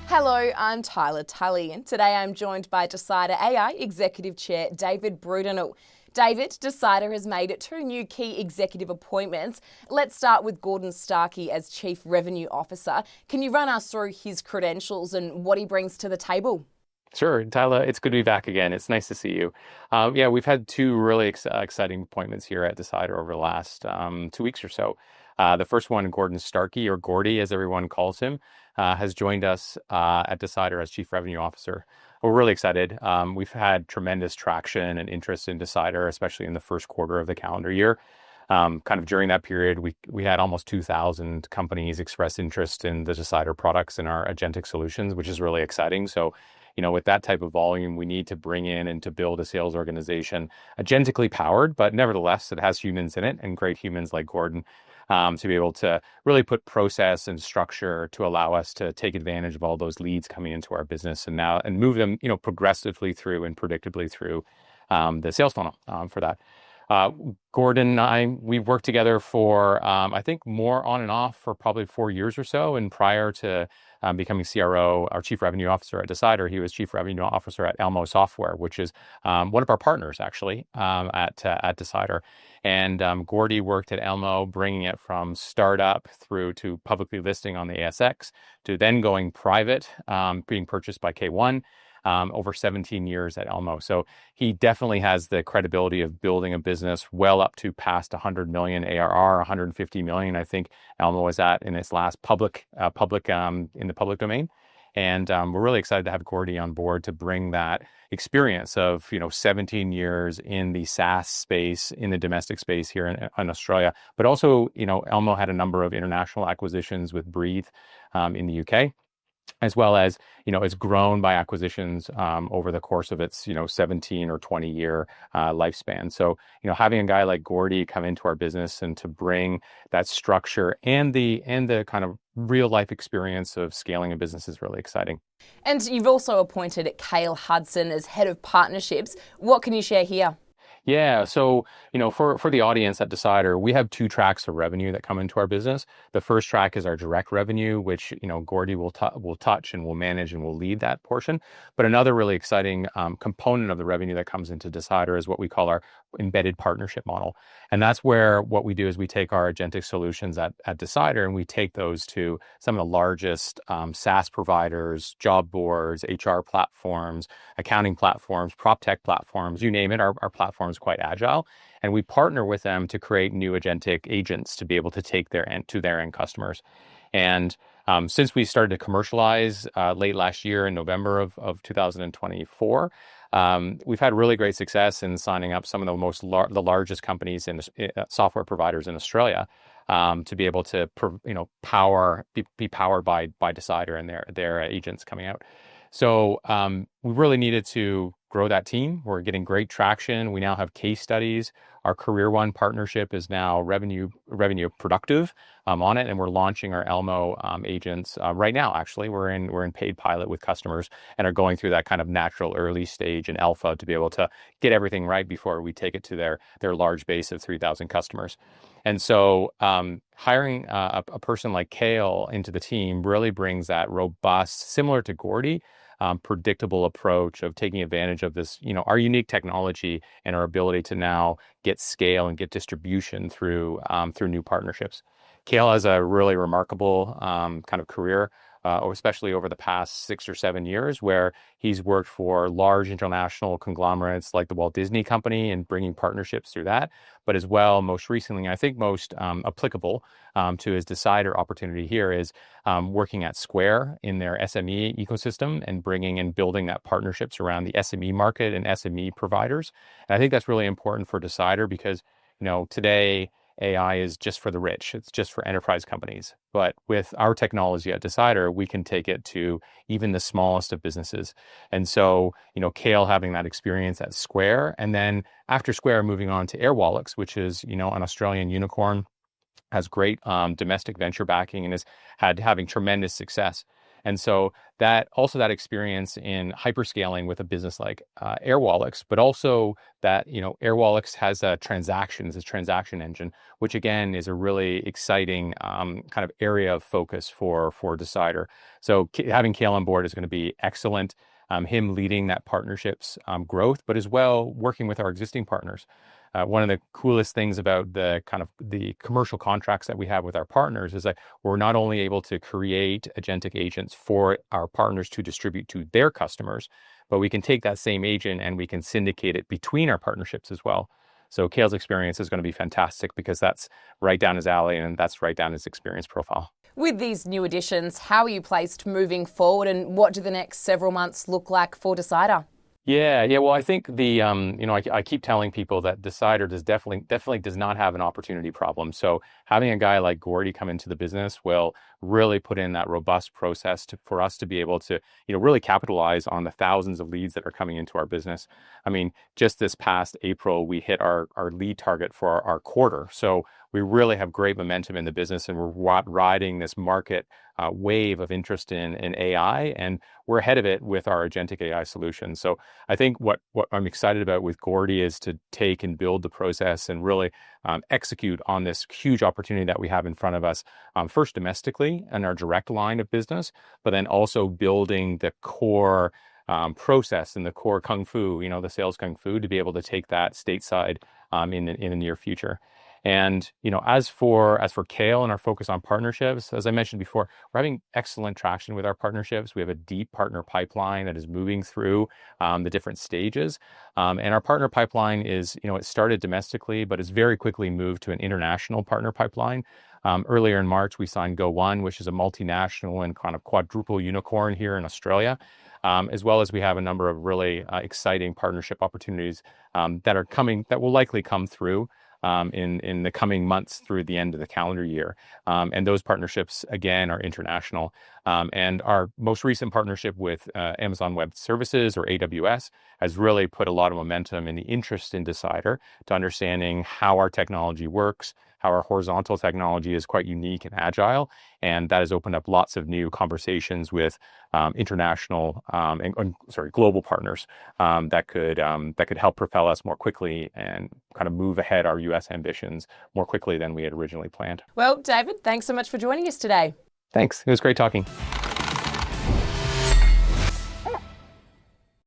Hello, I'm Tylah Tully, and today I'm joined by Decidr AI Executive Chair David Brudenell. David, Decidr has made 2 new key executive appointments. Let's start with Gordon Starkey as Chief Revenue Officer. Can you run us through his credentials and what he brings to the table? Sure, Tyler, it's good to be back again. It's nice to see you. We've had 2 really exciting appointments here at Decidr over the last 2 weeks or so. The first one, Gordon Starkey, or Gordy, as everyone calls him, has joined us at Decidr as Chief Revenue Officer. We're really excited. We've had tremendous traction and interest in Decidr, especially in the first quarter of the calendar year. Kind of during that period, we had almost 2,000 companies express interest in the Decidr products and our agentic solutions, which is really exciting. So, with that type of volume, we need to bring in and to build a sales organization agentically powered, but nevertheless, it has humans in it and great humans like Gordon to be able to really put process and structure to allow us to take advantage of all those leads coming into our business and move them, progressively through and predictably through the sales funnel for that. Gordon and I, we've worked together for, I think, more on and off for probably 4 years or so. And prior to becoming CRO, our Chief Revenue Officer at Decidr, he was Chief Revenue Officer at Elmo Software, which is one of our partners, actually, at Decidr. And Gordy worked at Elmo, bringing it from startup through to publicly listing on the ASX, to then going private, being purchased by K1. Over 17 years at Elmo. So he definitely has the credibility of building a business well up to past 100 million ARR, 150 million, I think Elmo was at in its last public in the public domain. And we're really excited to have Gordy on board to bring that experience of 17 years in the SaaS space, in the domestic space here in Australia. But also, Elmo had a number of international acquisitions with Breathe in the UK. As well as, it's grown by acquisitions over the course of its, 17 or 20 year lifespan. So, having a guy like Gordy come into our business and to bring that structure and the kind of real life experience of scaling a business is really exciting. And you've also appointed Kael Hudson as Head of Partnerships. What can you share here? Yeah. So, for the audience at Decidr, we have 2 tracks of revenue that come into our business. The first track is our direct revenue, which, Gordy will touch and will manage and will lead that portion. But another really exciting component of the revenue that comes into Decidr is what we call our embedded partnership model. And that's where what we do is we take our agentic solutions at Decidr and we take those to some of the largest SaaS providers, job boards, HR platforms, accounting platforms, prop tech platforms, you name it. Our platform is quite agile. And we partner with them to create new agentic agents to be able to take their end customers. And since we started to commercialize late last year in November of 2024, we've had really great success in signing up some of the largest companies in software providers in Australia to be able to be powered by Decidr and their agents coming out. So we really needed to grow that team. We're getting great traction. We now have case studies. Our Career One partnership is now revenue productive on it, and we're launching our Elmo agents right now. Actually, we're in paid pilot with customers and are going through that kind of natural early stage and alpha to be able to get everything right before we take it to their large base of 3,000 customers. And so hiring a person like Kael into the team really brings that robust, similar to Gordy, predictable approach of taking advantage of this, our unique technology and our ability to now get scale and get distribution through new partnerships. Kael has a really remarkable kind of career, especially over the past 6 or 7 years, where he's worked for large international conglomerates like the Walt Disney Company and bringing partnerships through that. But as well, most recently, I think most applicable to his Decidr opportunity here is working at Square in their SME ecosystem and bringing and building that partnerships around the SME market and SME providers. And I think that's really important for Decidr because, today, AI is just for the rich. It's just for enterprise companies. But with our technology at Decidr, we can take it to even the smallest of businesses. And so, Kael having that experience at Square, and then after Square, moving on to Airwallex, which is, an Australian unicorn, has great domestic venture backing and is having tremendous success. And so that experience in hyperscaling with a business like Airwallex, but also that, Airwallex has a transaction engine, which again is a really exciting kind of area of focus for Decidr. So having Kael on board is going to be excellent. Him leading that partnerships growth, but as well working with our existing partners. One of the coolest things about the commercial contracts that we have with our partners is that we're not only able to create agentic agents for our partners to distribute to their customers, but we can take that same agent and we can syndicate it between our partnerships as well. So Kael's experience is going to be fantastic because that's right down his alley and that's right down his experience profile. With these new additions, how are you placed moving forward, and what do the next several months look like for Decidr? Yeah. Well, I think I keep telling people that Decidr definitely does not have an opportunity problem. So having a guy like Gordy come into the business will really put in that robust process for us to be able to, really capitalize on the thousands of leads that are coming into our business. I mean, just this past April, we hit our lead target for our quarter. So we really have great momentum in the business, and we're riding this market wave of interest in AI, and we're ahead of it with our agentic AI solution. So I think what I'm excited about with Gordy is to take and build the process and really execute on this huge opportunity that we have in front of us, first domestically in our direct line of business, but then also building the core process and the core kung fu, the sales kung fu, to be able to take that stateside in the near future. And as for Kael and our focus on partnerships, as I mentioned before, we're having excellent traction with our partnerships. We have a deep partner pipeline that is moving through the different stages, and our partner pipeline is, it started domestically, but it's very quickly moved to an international partner pipeline. Earlier in March, we signed Go1, which is a multinational and kind of quadruple unicorn here in Australia. As well as we have a number of really exciting partnership opportunities that will likely come through in the coming months through the end of the calendar year. And those partnerships, again, are international. And our most recent partnership with Amazon Web Services, or AWS, has really put a lot of momentum in the interest in Decidr to understanding how our technology works, how our horizontal technology is quite unique and agile. And that has opened up lots of new conversations with global partners that could help propel us more quickly and kind of move ahead our US ambitions more quickly than we had originally planned. Well, David, thanks so much for joining us today. Thanks. It was great talking.